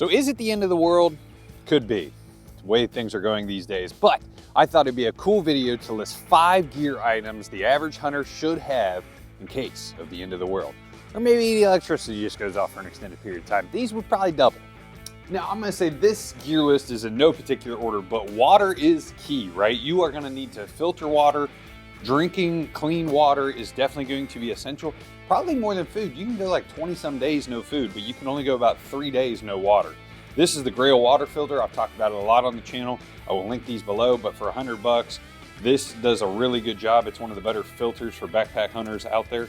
So is it the end of the world? Could be, the way things are going these days. But I thought it'd be a cool video to list 5 gear items the average hunter should have in case of the end of the world. Or maybe the electricity just goes off for an extended period of time. These would probably double. Now, I'm gonna say this gear list is in no particular order, but water is key, right? You are gonna need to filter water. Drinking clean water is definitely going to be essential. Probably more than food. You can go like 20 some days no food, but you can only go about 3 days no water. This is the Grail water filter. I've talked about it a lot on the channel. I will link these below, but for $100, this does a really good job. It's one of the better filters for backpack hunters out there,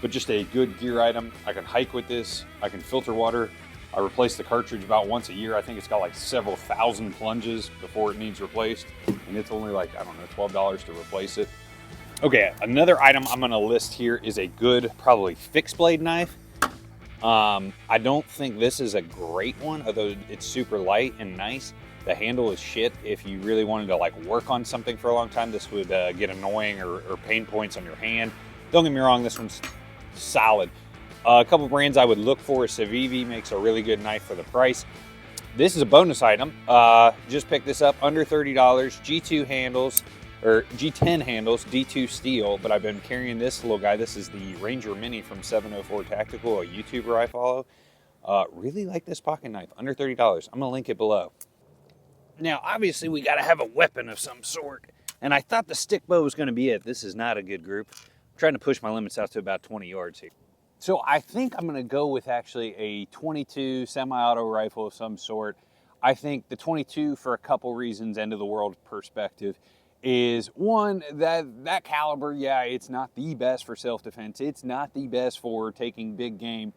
but just a good gear item. I can hike with this. I can filter water. I replace the cartridge about once a year. I think it's got like several thousand plunges before it needs replaced. And it's only like, I don't know, $12 to replace it. Okay, another item I'm gonna list here is a good, probably fixed blade knife. I don't think this is a great one, although it's super light and nice. The handle is shit. If you really wanted to like work on something for a long time, this would get annoying or pain points on your hand. Don't get me wrong, this one's solid. A couple brands I would look for, Civivi makes a really good knife for the price. This is a bonus item. Just picked this up under $30, G2 handles, or G10 handles, D2 steel, but I've been carrying this little guy. This is the Ranger Mini from 704 Tactical, a YouTuber I follow. Really like this pocket knife, under $30. I'm gonna link it below. Now, obviously we gotta have a weapon of some sort, and I thought the stick bow was gonna be it. This is not a good group. I'm trying to push my limits out to about 20 yards here. So I think I'm gonna go with actually a 22 semi-auto rifle of some sort. I think the 22, for a couple reasons, end of the world perspective, is one, that caliber, yeah, it's not the best for self-defense. It's not the best for taking big game,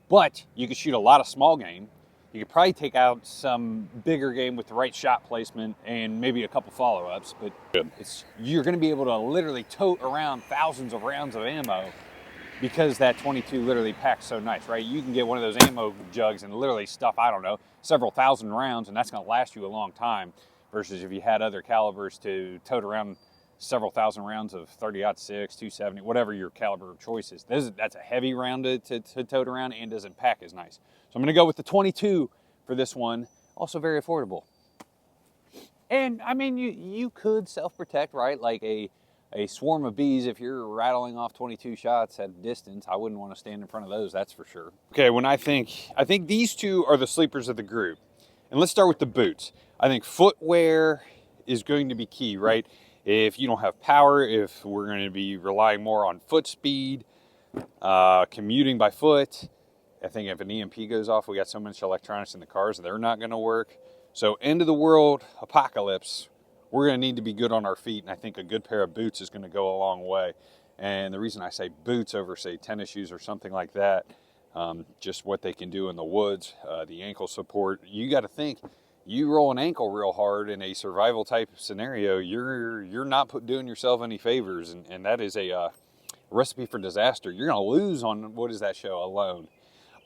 but you can shoot a lot of small game. You could probably take out some bigger game with the right shot placement and maybe a couple follow-ups, but you're gonna be able to literally tote around thousands of rounds of ammo because that 22 literally packs so nice, right? You can get one of those ammo jugs and literally stuff, I don't know, several thousand rounds, and that's gonna last you a long time. Versus if you had other calibers to tote around several thousand rounds of 30-06, 270, whatever your caliber of choice is. That's a heavy round to tote around and doesn't pack as nice. So I'm gonna go with the 22 for this one. Also very affordable. And I mean, you could self-protect, right? Like a swarm of bees, if you're rattling off 22 shots at a distance, I wouldn't want to stand in front of those, that's for sure. Okay, I think these two are the sleepers of the group. And let's start with the boots. I think footwear is going to be key, right? If you don't have power, if we're going to be relying more on foot speed, commuting by foot, I think if an EMP goes off, we got so much electronics in the cars, they're not going to work. So end of the world apocalypse, we're going to need to be good on our feet, and I think a good pair of boots is going to go a long way. And the reason I say boots over, say, tennis shoes or something like that, just what they can do in the woods, the ankle support. You got to think, you roll an ankle real hard in a survival type scenario, you're not doing yourself any favors, and that is a recipe for disaster. You're going to lose on, what is that show, Alone.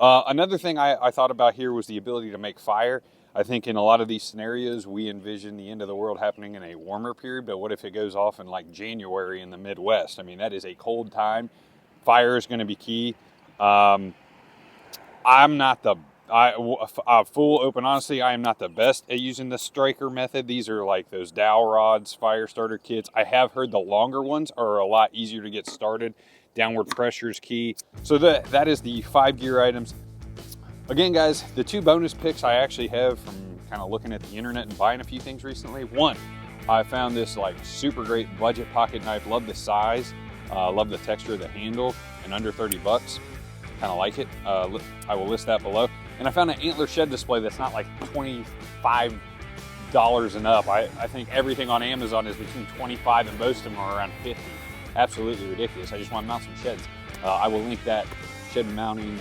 Another thing I thought about here was the ability to make fire. I think in a lot of these scenarios, we envision the end of the world happening in a warmer period, but what if it goes off in like January in the Midwest? I mean, that is a cold time. Fire is going to be key. I'm not full open honesty, I am not the best at using the striker method. These are like those dowel rods, fire starter kits. I have heard the longer ones are a lot easier to get started. Downward pressure is key. So that is the 5 gear items. Again, guys, the 2 bonus picks I actually have from kind of looking at the internet and buying a few things recently. One, I found this like super great budget pocket knife. Love the size, love the texture of the handle, and under 30 bucks. Kind of like it. I will list that below. And I found an antler shed display that's not like $25 and up. I think everything on Amazon is between 25 and most of them are around 50. Absolutely ridiculous. I just want to mount some sheds. I will link that shed mounting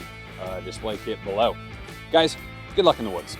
display kit below. Guys, good luck in the woods.